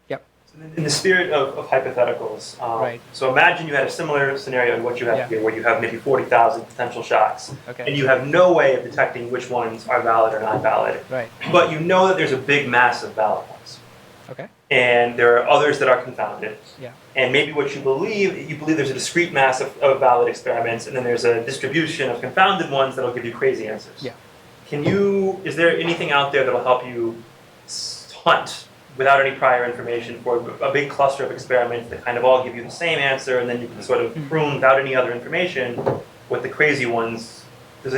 S2: Yep.
S3: So in the spirit of hypotheticals, so imagine you had a similar scenario to what you have here, where you have maybe 40,000 potential shocks, and you have no way of detecting which ones are valid or not valid.
S2: Right.
S3: But you know that there's a big mass of valid ones.
S2: Okay.
S3: And there are others that are confounded.
S2: Yeah.
S3: And maybe what you believe there's a discrete mass of valid experiments, and then there's a distribution of confounded ones that'll give you crazy answers.
S2: Yeah.
S3: Is there anything out there that'll help you hunt without any prior information for a big cluster of experiments that kind of all give you the same answer, and then you can sort of prune without any other information with the crazy ones?
S2: That's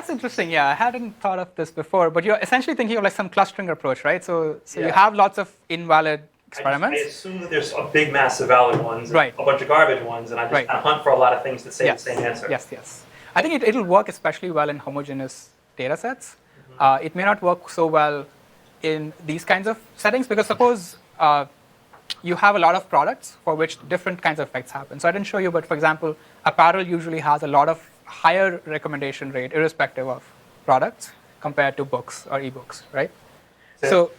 S2: interesting. Yeah, I hadn't thought of this before, but you're essentially thinking of like some clustering approach, right? So you have lots of invalid experiments.
S3: I assume that there's a big mass of valid ones, and a bunch of garbage ones, and I just kind of hunt for a lot of things that say the same answer.
S2: Yes. I think it'll work especially well in homogeneous data sets. It may not work so well in these kinds of settings, because suppose you have a lot of products for which different kinds of effects happen. So I didn't show you, but for example, apparel usually has a lot of higher recommendation rate irrespective of products compared to books or ebooks, right? So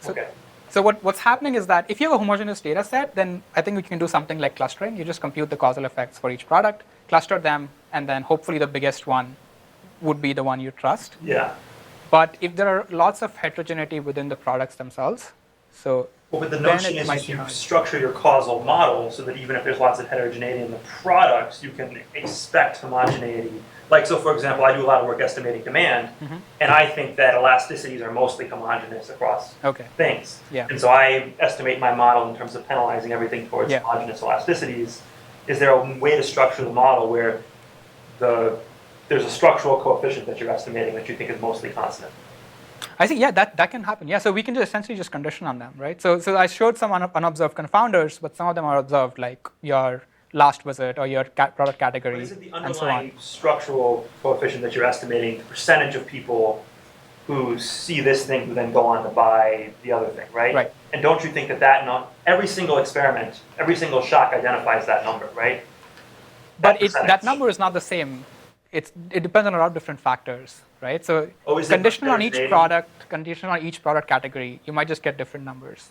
S2: what's happening is that if you have a homogeneous data set, then I think we can do something like clustering. You just compute the causal effects for each product, cluster them, and then hopefully the biggest one would be the one you trust.
S3: Yeah.
S2: But if there are lots of heterogeneity within the products themselves, so
S3: Well, but the
S2: then
S3: notion
S2: it
S3: is
S2: might
S3: if
S2: be
S3: you
S2: hard.
S3: structure your causal model so that even if there's lots of heterogeneity in the products, you can expect homogeneity. Like, so for example, I do a lot of work estimating demand, and I think that elasticities are mostly homogeneous across things.
S2: Yeah.
S3: And so I estimate my model in terms of penalizing everything towards homogeneous elasticities. Is there a way to structure the model where there's a structural coefficient that you're estimating that you think is mostly constant?
S2: I think, yeah, that can happen. Yeah, so we can essentially just condition on them, right? So I showed some unobserved confounders, but some of them are observed, like your last visit or your product category,
S3: But is it the
S2: and so on.
S3: underlying structural coefficient that you're estimating, the percentage of people who see this thing who then go on to buy the other thing, right?
S2: Right.
S3: And don't you think that every single experiment, every single shock identifies that number, right?
S2: But that number is not the same. It depends on a lot of different factors, right? So conditional on each product category, you might just get different numbers.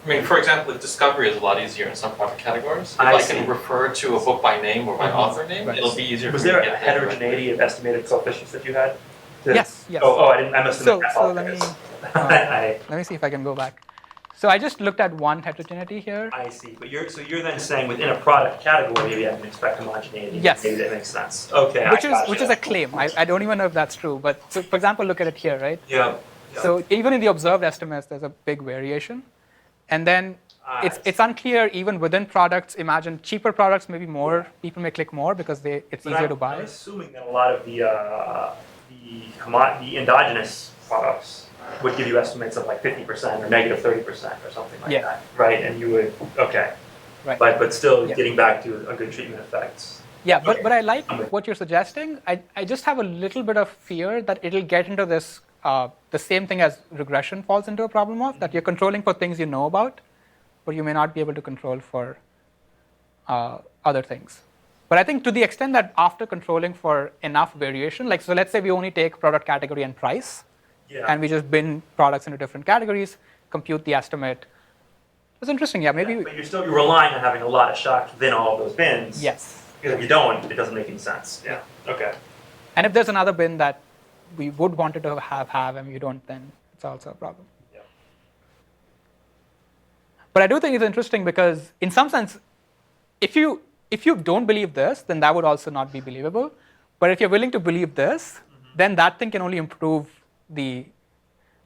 S1: I mean, for example, discovery is a lot easier in some product categories. If I can refer to a book by name or by author name, it'll be easier.
S3: Was there a heterogeneity of estimated coefficients that you had?
S2: Yes.
S3: Oh, I must have missed
S2: So let me see if I can go back. So I just looked at one heterogeneity here.
S3: I see, but you're then saying within a product category, maybe I can expect homogeneity.
S2: Yes.
S3: Maybe that makes sense. Okay.
S2: Which is a claim. I don't even know if that's true. But so, for example, look at it here, right?
S3: Yeah.
S2: So even in the observed estimates, there's a big variation. And then it's unclear even within products. Imagine cheaper products, maybe more people may click more because it's easier to buy.
S3: I'm assuming that a lot of the endogenous products would give you estimates of like 50% or negative 30% or something like that, right? And you would
S2: right.
S3: But still getting back to a good treatment effect.
S2: Yeah, but I like what you're suggesting. I just have a little bit of fear that it'll get into this. The same thing as regression falls into a problem of, that you're controlling for things you know about, but you may not be able to control for other things. But I think to the extent that after controlling for enough variation, like so let's say we only take product category and price, and we just bin products into different categories, compute the estimate. It's interesting, yeah, maybe.
S3: Yeah, but you're relying on having a lot of shocks within all of those bins.
S2: Yes.
S3: Because if you don't, it doesn't make any sense. Yeah. Okay.
S2: And if there's another bin that we would want it to have and you don't, then it's also a problem.
S3: Yeah.
S2: But I do think it's interesting because in some sense, if you don't believe this, then that would also not be believable. But if you're willing to believe this, then that thing can only improve the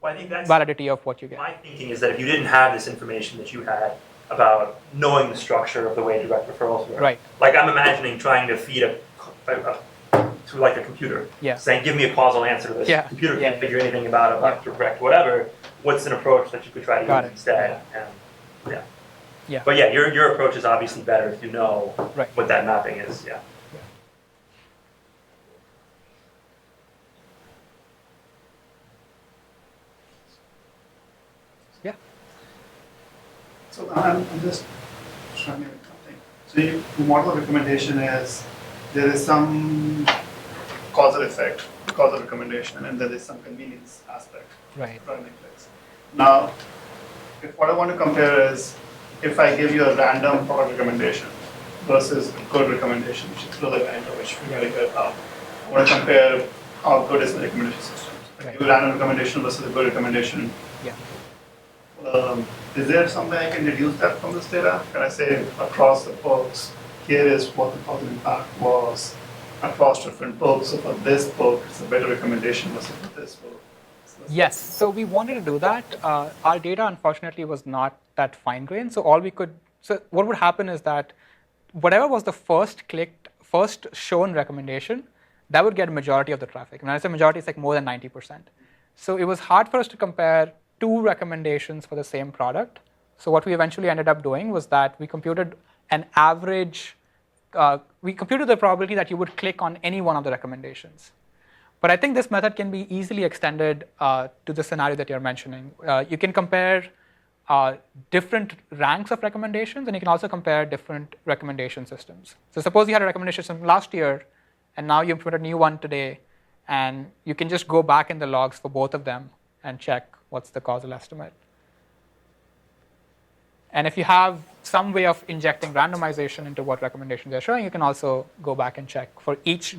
S2: validity of what you get.
S3: My thinking is that if you didn't have this information that you had about knowing the structure of the way direct referrals work,
S2: right.
S3: Like I'm imagining trying to feed to like a computer, saying, give me a causal answer to this. The computer can't figure anything about direct whatever. What's an approach that you could try to use instead? And, But yeah, your approach is obviously better if you know what that mapping is. Yeah.
S6: So I'm just trying to make something. So the model recommendation is there is some causal effect, causal recommendation, and there is some convenience aspect.
S2: Right.
S6: Now, if what I want to compare is if I give you a random product recommendation versus a good recommendation, which is really random, which we're very good about. I want to compare how good is the recommendation system. I give a random recommendation versus a good recommendation. Is there some way I can deduce that from this data? Can I say across the books, here is what the causal impact was across different books. So for this book, it's a better recommendation versus for this book.
S2: Yes, so we wanted to do that. Our data, unfortunately, was not that fine-grained. So what would happen is that whatever was the first shown recommendation, that would get a majority of the traffic. And when I say majority, it's like more than 90%. So it was hard for us to compare two recommendations for the same product. So what we eventually ended up doing was that we computed an average, we computed the probability that you would click on any one of the recommendations. But I think this method can be easily extended to the scenario that you're mentioning. You can compare different ranks of recommendations, and you can also compare different recommendation systems. So suppose you had a recommendation system last year, and now you implement a new one today, and you can just go back in the logs for both of them and check what's the causal estimate. And if you have some way of injecting randomization into what recommendations they're showing, you can also go back and check for each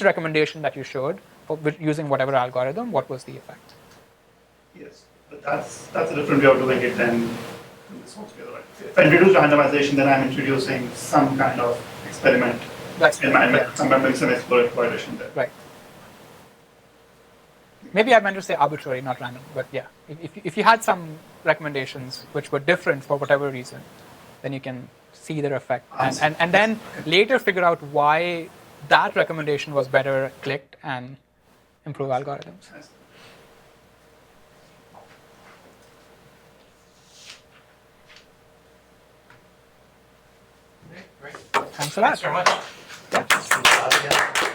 S2: recommendation that you showed, using whatever algorithm, what was the effect.
S6: Yes. But that's a different way of doing it than this altogether. Right? If I introduce randomization, then I'm introducing some kind of experiment.
S2: Right.
S6: I'm doing some exploration there.
S2: Right. Maybe I meant to say arbitrary, not random. But yeah, if you had some recommendations which were different for whatever reason, then you can see their effect. And then later figure out why that recommendation was better clicked and improve algorithms.
S5: Great.
S2: Thanks a lot.
S5: Thanks very much.
S2: Yeah.